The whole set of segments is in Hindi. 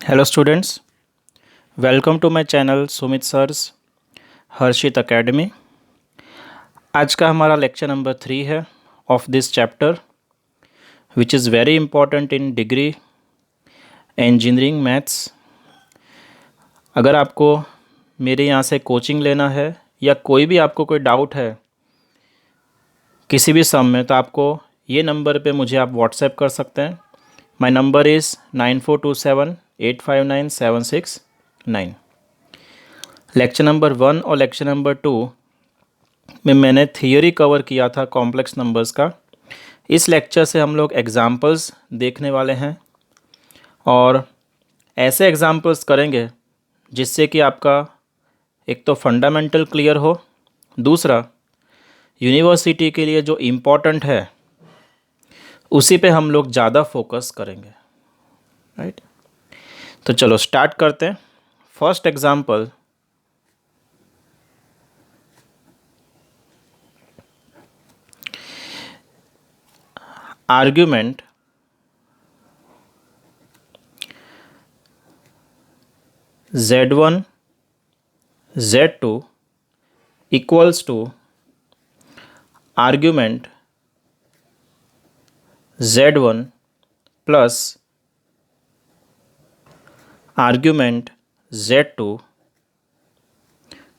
Hello students, welcome to my channel Sumit sir's Harshit academy. आज का हमारा लेक्चर नंबर 3 है of this chapter which is very important in degree engineering maths. अगर आपको मेरे यहाँ से कोचिंग लेना है या कोई भी आपको कोई डाउट है किसी भी सम में, तो आपको ये नंबर पे मुझे आप व्हाट्सएप कर सकते हैं। My number is 9427859769। Lecture number 1 और लेक्चर नंबर 2 में मैंने थियोरी कवर किया था कॉम्प्लेक्स नंबर्स का। इस लेक्चर से हम लोग एग्जांपल्स देखने वाले हैं और ऐसे एग्जांपल्स करेंगे जिससे कि आपका एक तो फंडामेंटल क्लियर हो, दूसरा यूनिवर्सिटी के लिए जो इम्पोर्टेंट है उसी पे हम लोग ज़्यादा फोकस करेंगे, राइट। तो चलो स्टार्ट करते हैं। First example, argument Z1 Z2 equals to argument Z1 plus argument Z2।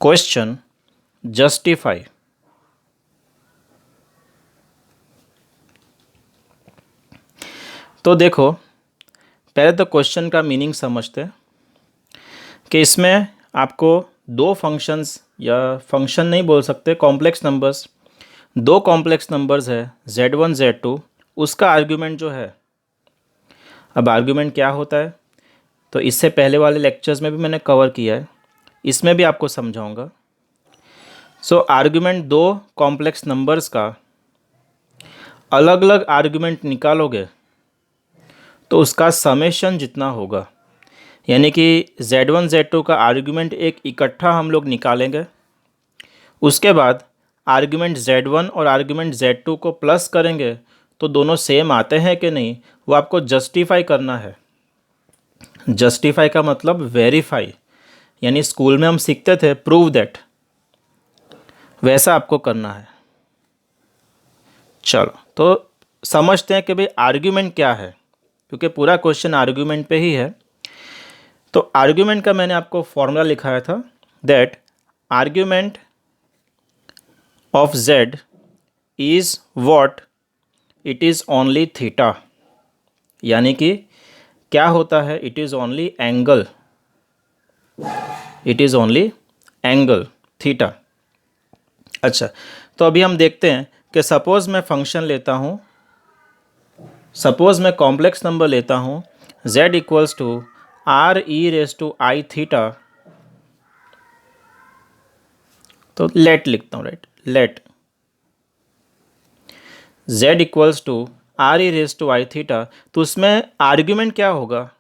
Question justify. तो देखो, पहले तो क्वेश्चन का मीनिंग समझते हैं कि इसमें आपको दो फंक्शंस, या फंक्शन नहीं बोल सकते, कॉम्प्लेक्स नंबर्स, दो कॉम्प्लेक्स नंबर्स है Z1 Z2, उसका आर्ग्यूमेंट जो है। अब आर्ग्यूमेंट क्या होता है तो इससे पहले वाले लेक्चर्स में भी मैंने कवर किया है, इसमें भी आपको समझाऊंगा। सो आर्ग्यूमेंट दो कॉम्प्लेक्स नंबर्स का अलग अलग आर्ग्यूमेंट निकालोगे तो उसका समेशन जितना होगा, यानी कि Z1 Z2 का आर्ग्यूमेंट एक इकट्ठा हम लोग निकालेंगे, उसके बाद आर्ग्यूमेंट Z1 और आर्ग्यूमेंट Z2 को प्लस करेंगे तो दोनों सेम आते हैं कि नहीं वो आपको जस्टिफाई करना है। जस्टिफाई का मतलब वेरीफाई, यानी स्कूल में हम सीखते थे प्रूव दैट, वैसा आपको करना है। चलो तो समझते हैं कि भाई आर्ग्यूमेंट क्या है, क्योंकि पूरा क्वेश्चन आर्ग्यूमेंट पे ही है। तो आर्ग्यूमेंट का मैंने आपको फॉर्मूला लिखाया था, that argument of Z is what it is only theta, यानी कि क्या होता है, it is only angle, it is only angle theta. अच्छा, तो अभी हम देखते हैं कि सपोज़ मैं फंक्शन लेता हूँ, सपोज़ मैं कॉम्प्लेक्स नंबर लेता हूँ Z equals to R E raise to I theta. तो लेट लिखता हूँ, right, let Z equals to R E raise to I theta. तो उसमें आर्ग्यूमेंट क्या होगा,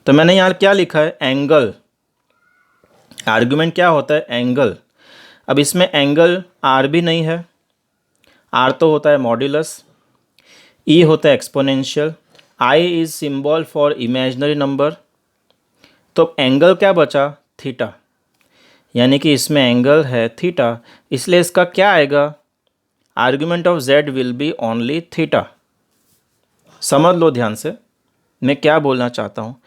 तो मैंने यहाँ क्या लिखा है, एंगल। आर्ग्यूमेंट क्या होता है, एंगल। अब इसमें एंगल आर भी नहीं है, आर तो होता है मॉड्यूलस, ई होता है exponential, I is symbol for imaginary number. तो एंगल क्या बचा, थीटा, यानी कि इसमें एंगल है थीटा, इसलिए इसका क्या आएगा, argument of Z will be only theta. समझ लो ध्यान से, मैं क्या बोलना चाहता हूँ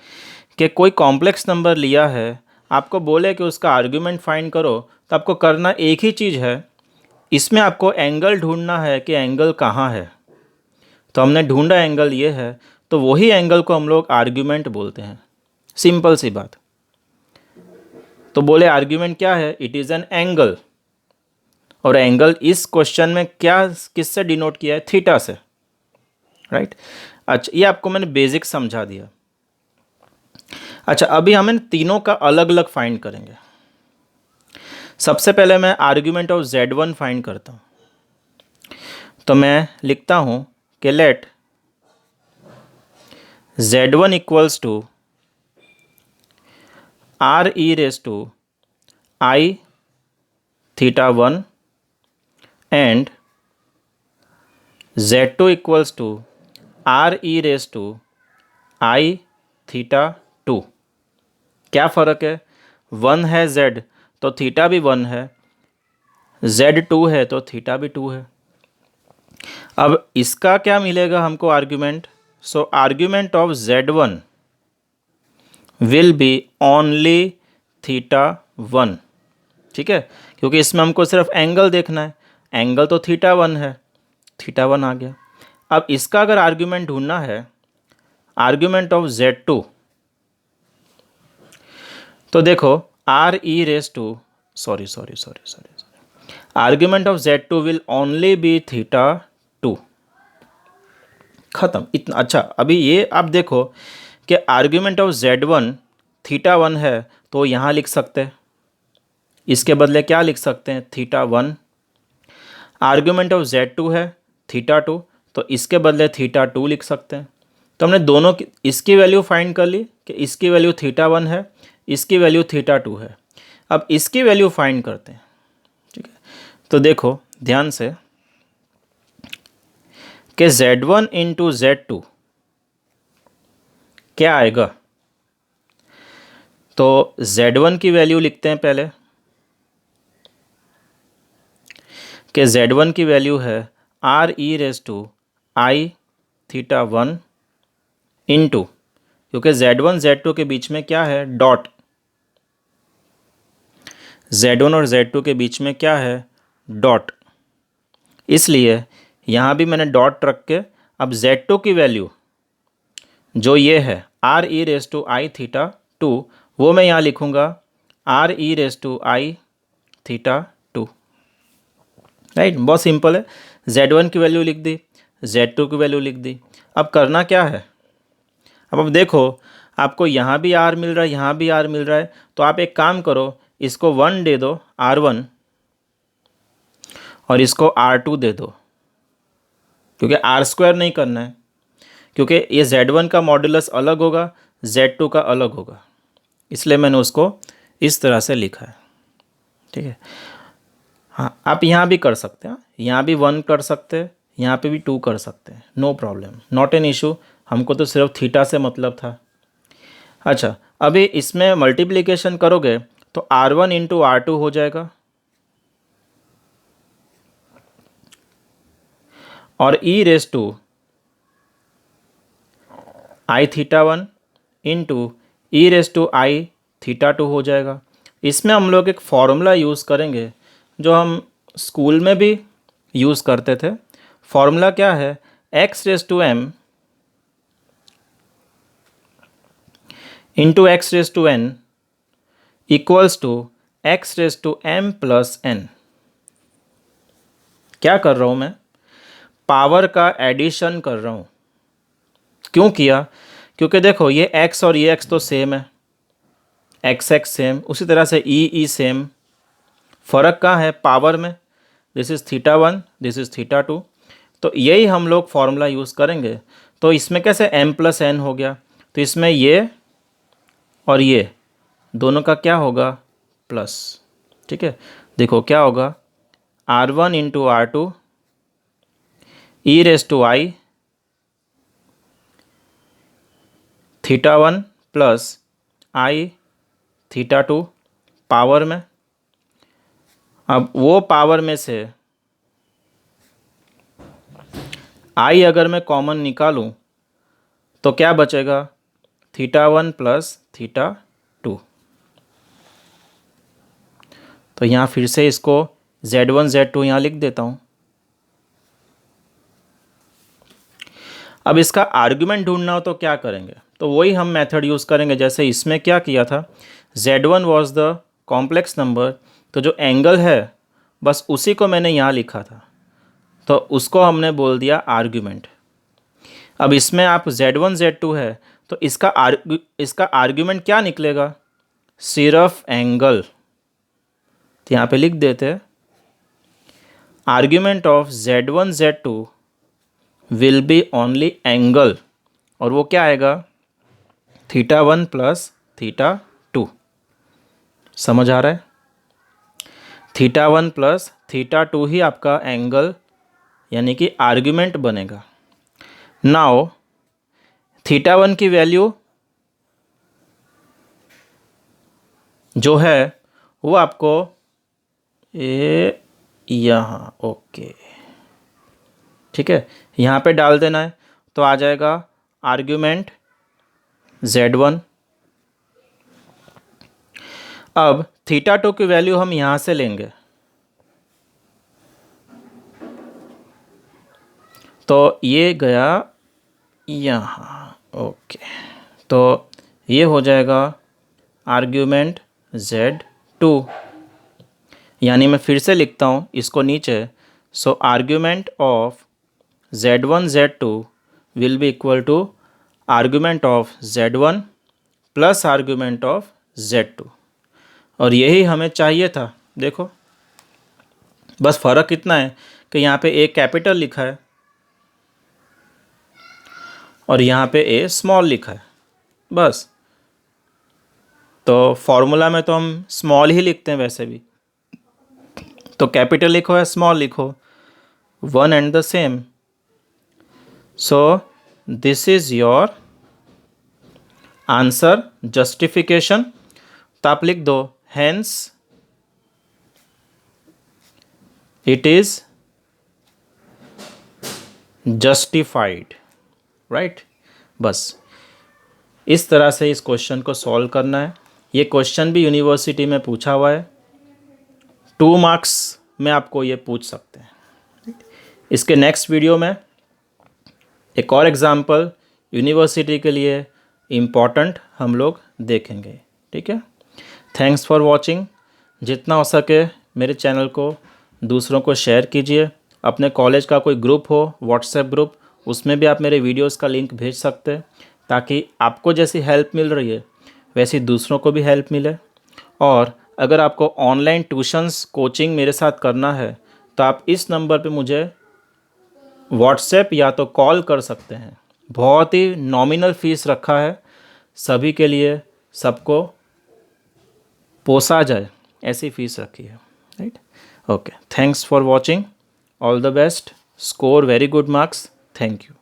कि कोई कॉम्प्लेक्स नंबर लिया है, आपको बोले कि उसका आर्ग्यूमेंट फाइंड करो, तो आपको करना एक ही चीज़ है, इसमें आपको एंगल ढूंढना है कि एंगल कहाँ है। तो हमने ढूंढा एंगल ये है, तो वही एंगल को हम लोग आर्ग्यूमेंट बोलते हैं। सिंपल सी बात। तो बोले आर्ग्यूमेंट क्या है, इट इज़ एन एंगल, और एंगल इस क्वेश्चन में क्या किससे डिनोट किया है, थीटा से, राइट। अच्छा, ये आपको मैंने बेसिक समझा दिया। अच्छा, अभी हम इन तीनों का अलग अलग फाइंड करेंगे। सबसे पहले मैं आर्ग्यूमेंट ऑफ Z1 फाइंड करता हूँ, तो मैं लिखता हूँ कि let Z1 equals to R E raise to I theta 1 and Z2 equals to R E raise to I theta two. क्या फ़र्क है? 1 है z तो थीटा भी 1 है, z 2 है तो थीटा भी 2 है। अब इसका क्या मिलेगा हमको argument? So argument of z1 will be only theta 1। ठीक है, क्योंकि इसमें हमको सिर्फ एंगल देखना है, एंगल तो थीटा 1 है, थीटा 1 आ गया। अब इसका अगर आर्ग्यूमेंट ढूंढना है, आर्ग्यूमेंट ऑफ z2, तो देखो R E raise to sorry argument of z2 will only be theta 2। खत्म, इतना। अच्छा, अभी ये आप देखो कि आर्ग्यूमेंट ऑफ z1 थीटा 1 है तो यहाँ लिख सकते हैं, इसके बदले क्या लिख सकते हैं? थीटा 1। आर्ग्यूमेंट ऑफ z2 है थीटा 2 तो इसके बदले थीटा 2 लिख सकते हैं। तो हमने दोनों की इसकी वैल्यू फाइंड कर ली कि इसकी वैल्यू थीटा 1 है, इसकी वैल्यू थीटा 2 है। अब इसकी वैल्यू फाइंड करते हैं। ठीक है, तो देखो ध्यान से कि z1 इंटू z2 क्या आएगा? तो z1 की वैल्यू लिखते हैं पहले कि z1 की वैल्यू है R E raise to I theta 1 into, क्योंकि z1 z2 के बीच में क्या है? डॉट। z1 और z2 के बीच में क्या है? डॉट। इसलिए यहाँ भी मैंने डॉट रख के अब z2 की वैल्यू जो ये है R E raise to I theta 2, वो मैं यहाँ लिखूँगा R E raise to I theta 2। Right, बहुत सिंपल है। z1 की वैल्यू लिख दी, z2 की वैल्यू लिख दी। अब करना क्या है? अब देखो आपको यहाँ भी r मिल रहा है, यहाँ भी r मिल रहा है, तो आप एक काम करो, इसको 1 दे दो r1 और इसको r2 दे दो, क्योंकि r² नहीं करना है, क्योंकि ये z1 का मॉडुलस अलग होगा, z2 का अलग होगा, इसलिए मैंने उसको इस तरह से लिखा है। ठीक है, हाँ आप यहाँ भी कर सकते हैं, यहाँ भी 1 कर सकते हैं, यहाँ पे भी 2 कर सकते हैं, no problem, not an issue. हमको तो सिर्फ थीटा से मतलब था। अच्छा, अभी इसमें मल्टीप्लिकेशन करोगे तो r1 इंटू r2 हो जाएगा और e raise to I theta 1 into e raise to I theta 2 हो जाएगा। इसमें हम लोग एक फॉर्मूला यूज़ करेंगे जो हम स्कूल में भी यूज़ करते थे। फॉर्मूला क्या है? X raise to M into X raise to N equals to X raise to M plus N. क्या कर रहा हूँ मैं? पावर का एडिशन कर रहा हूँ। क्यों किया? क्योंकि देखो ये x और ये x तो सेम है, एक्स एक्स सेम, उसी तरह से ई सेम। फ़र्क कहाँ है? पावर में। This is theta 1, this is theta 2। तो यही हम लोग फॉर्मूला यूज़ करेंगे। तो इसमें कैसे m प्लस एन हो गया, तो इसमें ये और ये दोनों का क्या होगा? प्लस। ठीक है, देखो क्या होगा? r1 into r2 E raise to I theta 1 plus I theta 2 power में। अब वो पावर में से आई अगर मैं कॉमन निकालूं तो क्या बचेगा? Theta 1 plus theta 2। तो यहाँ फिर से इसको z1 z2 यहाँ लिख देता हूँ। अब इसका आर्गुमेंट ढूंढना हो तो क्या करेंगे? तो वही हम मेथड यूज़ करेंगे जैसे इसमें क्या किया था। z1 was the complex number, तो जो एंगल है बस उसी को मैंने यहाँ लिखा था, तो उसको हमने बोल दिया आर्गुमेंट। अब इसमें आप z1 z2 है तो इसका आर्गुमेंट क्या निकलेगा? सिर्फ एंगल। तो यहाँ पे लिख देते हैं argument of z1 z2 will B only angle, और वो क्या आएगा? Theta 1 plus theta 2। समझ आ रहा है? थीटा 1 प्लस थीटा 2 ही आपका एंगल यानी कि आर्गुमेंट बनेगा। नाउ थीटा वन की वैल्यू जो है वो आपको ये यहाँ ओके ठीक है यहाँ पे डाल देना है, तो आ जाएगा आर्ग्यूमेंट z1। अब थीटा टू की वैल्यू हम यहाँ से लेंगे, तो ये गया यहाँ ओके, तो ये हो जाएगा आर्ग्यूमेंट z2। यानी मैं फिर से लिखता हूँ इसको नीचे, so argument of z1 z2 will be equal to argument of z1 plus argument of z2, और यही हमें चाहिए था। देखो बस फ़र्क इतना है कि यहाँ पे a कैपिटल लिखा है और यहाँ पे a स्मॉल लिखा है, बस। तो फॉर्मूला में तो हम स्मॉल ही लिखते हैं वैसे भी, तो कैपिटल लिखो या स्मॉल लिखो, one and the same. So this is your answer justification. तो आप लिख दो hence it is justified, right. बस इस तरह से इस क्वेश्चन को सॉल्व करना है। ये क्वेश्चन भी यूनिवर्सिटी में पूछा हुआ है, 2 मार्क्स में आपको ये पूछ सकते हैं। इसके नेक्स्ट वीडियो में एक और एग्जाम्पल यूनिवर्सिटी के लिए इम्पॉर्टेंट हम लोग देखेंगे, ठीक है। Thanks for watching. जितना हो सके मेरे चैनल को दूसरों को शेयर कीजिए। अपने कॉलेज का कोई ग्रुप हो, व्हाट्सएप ग्रुप, उसमें भी आप मेरे वीडियोस का लिंक भेज सकते हैं, ताकि आपको जैसी हेल्प मिल रही है वैसी दूसरों को भी हेल्प मिले। और अगर आपको ऑनलाइन ट्यूशन्स कोचिंग मेरे साथ करना है तो आप इस नंबर पे मुझे व्हाट्सएप या तो कॉल कर सकते हैं। बहुत ही नॉमिनल फ़ीस रखा है, सभी के लिए, सबको पोसा जाए ऐसी फ़ीस रखी है, right. Okay, thanks for watching, all the best, score very good marks, thank you.